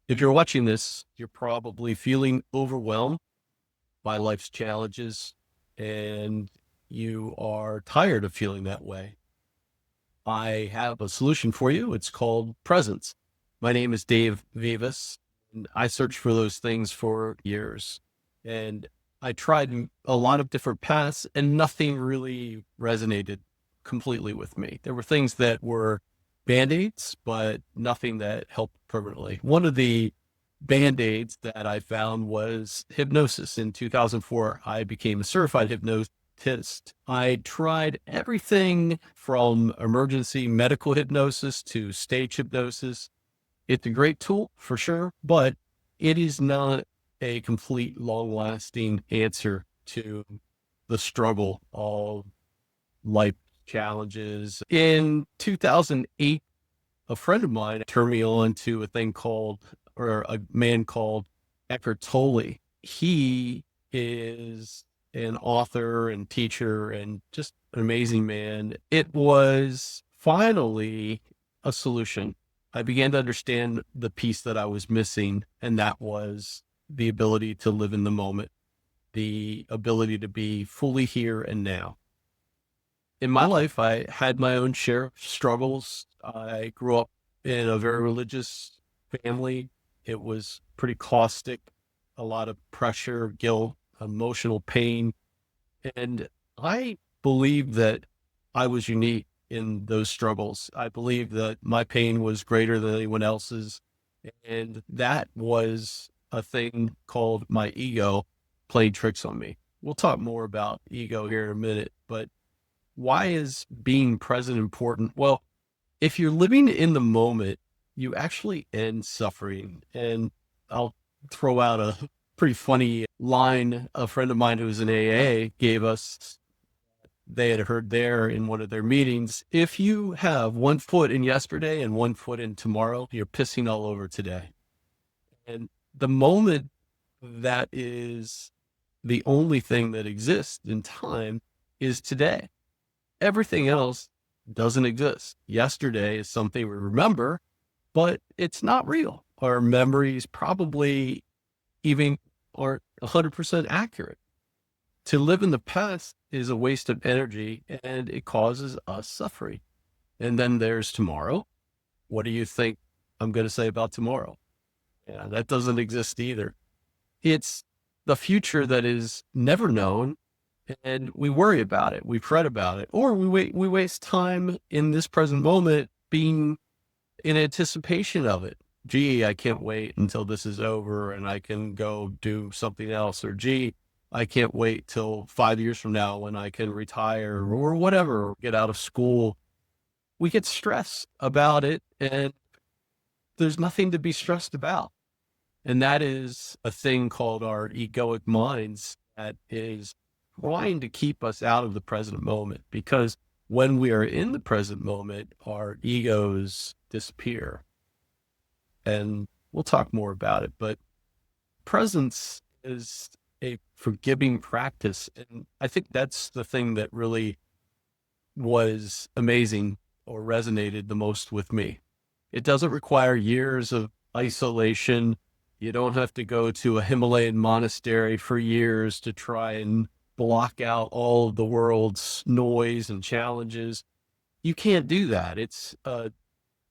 If you're watching this, you're probably feeling overwhelmed by life's challenges and you are tired of feeling that way. I have a solution for you. It's called presence. My name is Dave Vivus, and I searched for those things for years. And I tried a lot of different paths, and nothing really resonated completely with me. There were things that were band-aids, but nothing that helped permanently. One of the band-aids that I found was hypnosis. In 2004, I became a certified hypnotist. I tried everything from emergency medical hypnosis to stage hypnosis. It's a great tool for sure, but it is not a complete long lasting answer to the struggle of life challenges. In 2008, a friend of mine turned me on to a thing called, or a man called Eckhart Tolle. He is an author and teacher and just an amazing man. It was finally a solution. I began to understand the piece that I was missing, and that was the ability to live in the moment, the ability to be fully here and now. In my life, I had my own share of struggles. I grew up in a very religious family. It was pretty caustic, a lot of pressure, guilt, emotional pain. And I believe that I was unique in those struggles. I believe that my pain was greater than anyone else's. And that was a thing called my ego playing tricks on me. We'll talk more about ego here in a minute, but why is being present important? Well, if you're living in the moment, you actually end suffering. And I'll throw out a pretty funny line a friend of mine who's in AA gave us. They had heard there in one of their meetings. If you have one foot in yesterday and one foot in tomorrow, you're pissing all over today. And the moment that is the only thing that exists in time is today. Everything else doesn't exist. Yesterday is something we remember, but it's not real. Our memories probably even aren't 100% accurate. To live in the past is a waste of energy and it causes us suffering. And then there's tomorrow. What do you think I'm going to say about tomorrow? Yeah, that doesn't exist either. It's the future that is never known, and we worry about it. We fret about it, or we waste time in this present moment being in anticipation of it. Gee, I can't wait until this is over and I can go do something else. Or gee, I can't wait till 5 years from now when I can retire or whatever, or get out of school. We get stressed about it, and there's nothing to be stressed about. And that is a thing called our egoic minds that is trying to keep us out of the present moment, because when we are in the present moment, our egos disappear. And we'll talk more about it, but presence is a forgiving practice. And I think that's the thing that really was amazing or resonated the most with me. It doesn't require years of isolation. You don't have to go to a Himalayan monastery for years to try and block out all of the world's noise and challenges. You can't do that. It's a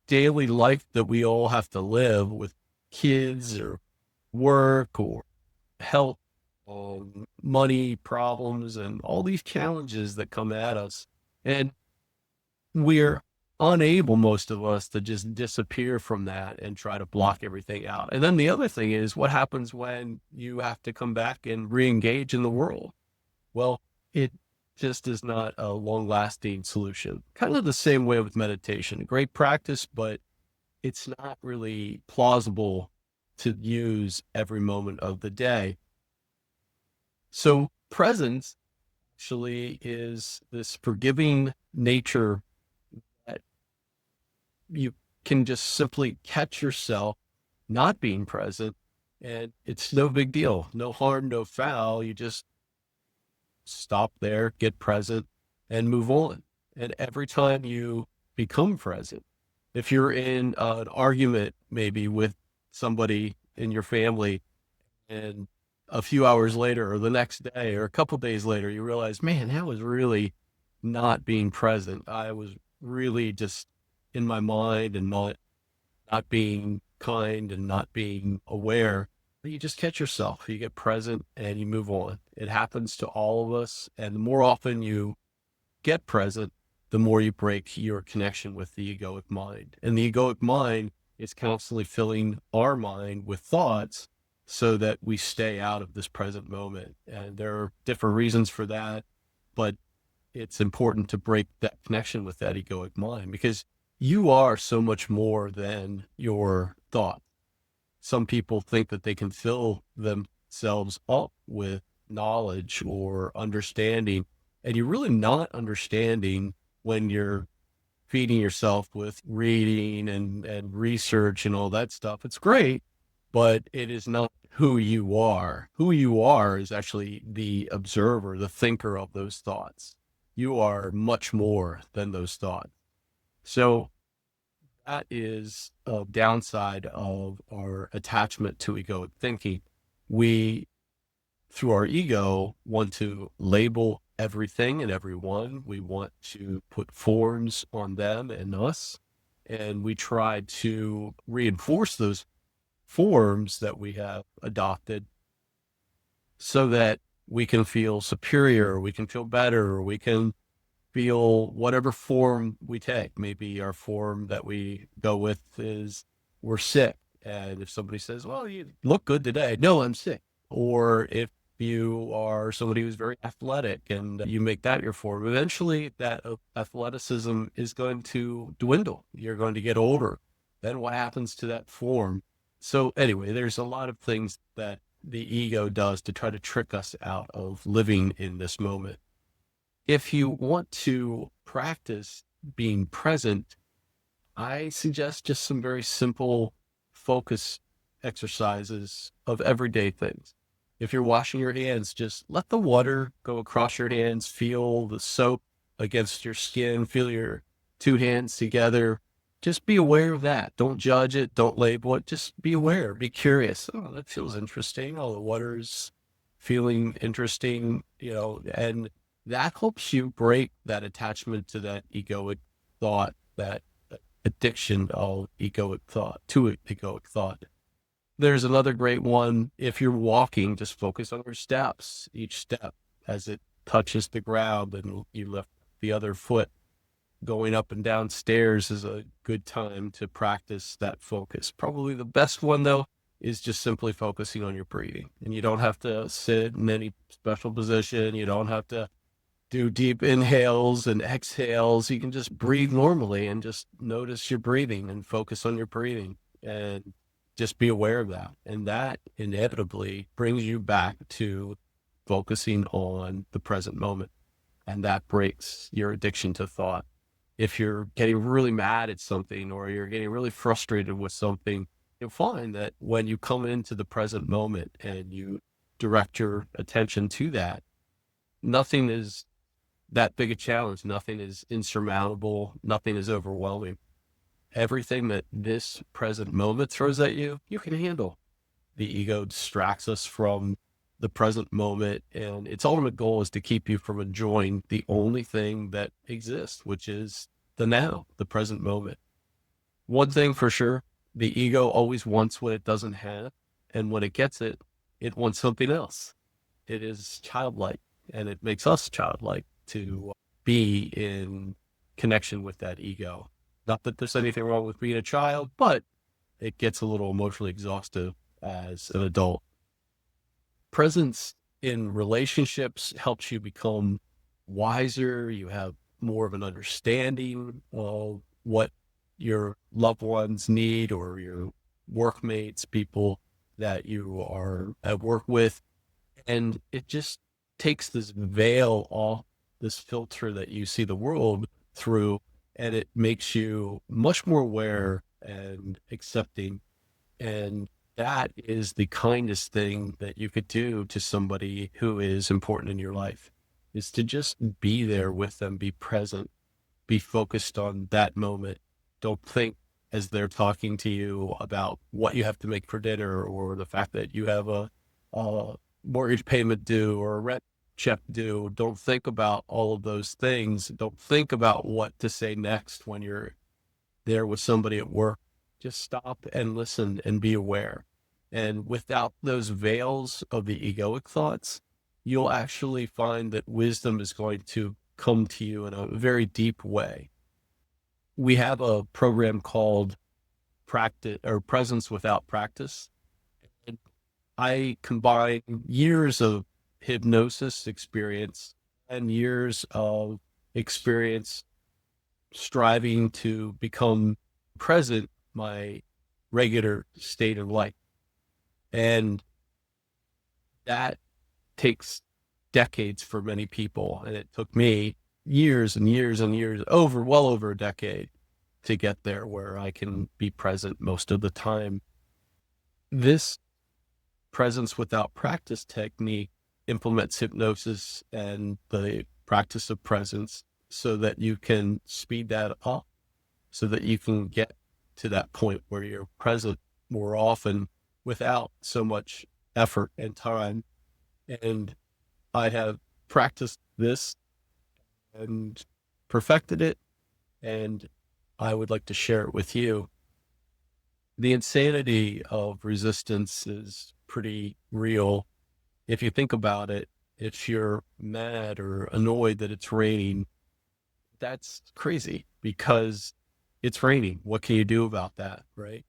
daily life that we all have to live with kids or work or health, money problems, and all these challenges that come at us. And we're unable, most of us, to just disappear from that and try to block everything out. And then the other thing is, what happens when you have to come back and re-engage in the world? Well, it just is not a long lasting solution. Kind of the same way with meditation. Great practice, but it's not really plausible to use every moment of the day. So presence actually is this forgiving nature that you can just simply catch yourself not being present, and it's no big deal. No harm, no foul. You just stop there, get present, and move on. And every time you become present, if you're in an argument maybe with somebody in your family, and a few hours later or the next day or a couple days later, you realize, man, that was really not being present. I was really just in my mind and not being kind and not being aware. But you just catch yourself, you get present and you move on. It happens to all of us. And the more often you get present, the more you break your connection with the egoic mind. And the egoic mind is constantly filling our mind with thoughts so that we stay out of this present moment. And there are different reasons for that, but it's important to break that connection with that egoic mind because you are so much more than your thought. Some people think that they can fill themselves up with knowledge or understanding, and you're really not understanding when you're feeding yourself with reading and research and all that stuff. It's great, but it is not who you are. Who you are is actually the observer, the thinker of those thoughts. You are much more than those thoughts. So that is a downside of our attachment to egoic thinking. We, through our ego, want to label everything and everyone. We want to put forms on them and us. And we try to reinforce those forms that we have adopted so that we can feel superior, we can feel better, we can feel whatever form we take. Maybe our form that we go with is we're sick. And if somebody says, well, you look good today, no, I'm sick. Or if you are somebody who's very athletic and you make that your form, eventually that athleticism is going to dwindle. You're going to get older. Then what happens to that form? So anyway, there's a lot of things that the ego does to try to trick us out of living in this moment. If you want to practice being present, I suggest just some very simple focus exercises of everyday things. If you're washing your hands, just let the water go across your hands, feel the soap against your skin, feel your two hands together. Just be aware of that. Don't judge it. Don't label it. Just be aware. Be curious. Oh, that feels interesting. Oh, the water's feeling interesting, and that helps you break that attachment to that egoic thought, that addiction of egoic thought to egoic thought. There's another great one. If you're walking, just focus on your steps, each step as it touches the ground and you lift the other foot. Going up and down stairs is a good time to practice that focus. Probably the best one, though, is just simply focusing on your breathing. And you don't have to sit in any special position. You don't have to do deep inhales and exhales. You can just breathe normally and just notice your breathing and focus on your breathing and just be aware of that. And that inevitably brings you back to focusing on the present moment. And that breaks your addiction to thought. If you're getting really mad at something or you're getting really frustrated with something, you'll find that when you come into the present moment and you direct your attention to that, nothing is that big a challenge. Nothing is insurmountable. Nothing is overwhelming. Everything that this present moment throws at you, you can handle. The ego distracts us from the present moment, and its ultimate goal is to keep you from enjoying the only thing that exists, which is the now, the present moment. One thing for sure, the ego always wants what it doesn't have, and when it gets it, it wants something else. It is childlike, and it makes us childlike to be in connection with that ego. Not that there's anything wrong with being a child, but it gets a little emotionally exhaustive as an adult. Presence in relationships helps you become wiser. You have more of an understanding of what your loved ones need or your workmates, people that you are at work with. And it just takes this veil off, this filter that you see the world through, and it makes you much more aware and accepting. And that is the kindest thing that you could do to somebody who is important in your life, is to just be there with them, be present, be focused on that moment. Don't think as they're talking to you about what you have to make for dinner, or the fact that you have a mortgage payment due or a rent check due. Don't think about all of those things. Don't think about what to say next when you're there with somebody at work. Just stop and listen and be aware. And without those veils of the egoic thoughts, you'll actually find that wisdom is going to come to you in a very deep way. We have a program called Practice or Presence Without Practice. And I combine years of hypnosis experience and years of experience striving to become present my regular state of life. And that takes decades for many people. And it took me years and years and years, well over a decade to get there where I can be present most of the time. This presence without practice technique implements hypnosis and the practice of presence so that you can speed that up, so that you can get to that point where you're present more often without so much effort and time. And I have practiced this and perfected it, and I would like to share it with you. The insanity of resistance is pretty real. If you think about it, if you're mad or annoyed that it's raining, that's crazy because it's raining. What can you do about that, right?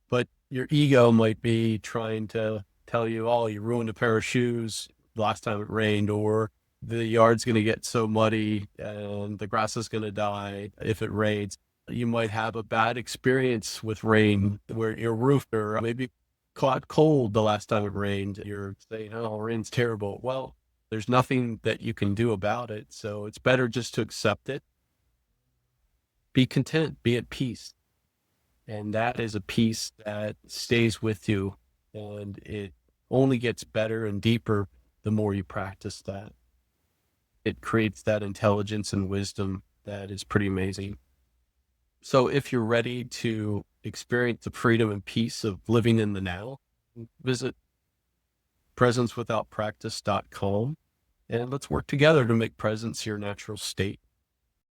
But your ego might be trying to tell you, oh, you ruined a pair of shoes last time it rained, or the yard's going to get so muddy and the grass is going to die if it rains. You might have a bad experience with rain where your roof or maybe caught cold the last time it rained. You're saying, oh, rain's terrible. Well, there's nothing that you can do about it. So it's better just to accept it. Be content, be at peace. And that is a peace that stays with you. And it only gets better and deeper the more you practice that. It creates that intelligence and wisdom that is pretty amazing. So if you're ready to experience the freedom and peace of living in the now, visit presencewithoutpractice.com and let's work together to make presence your natural state.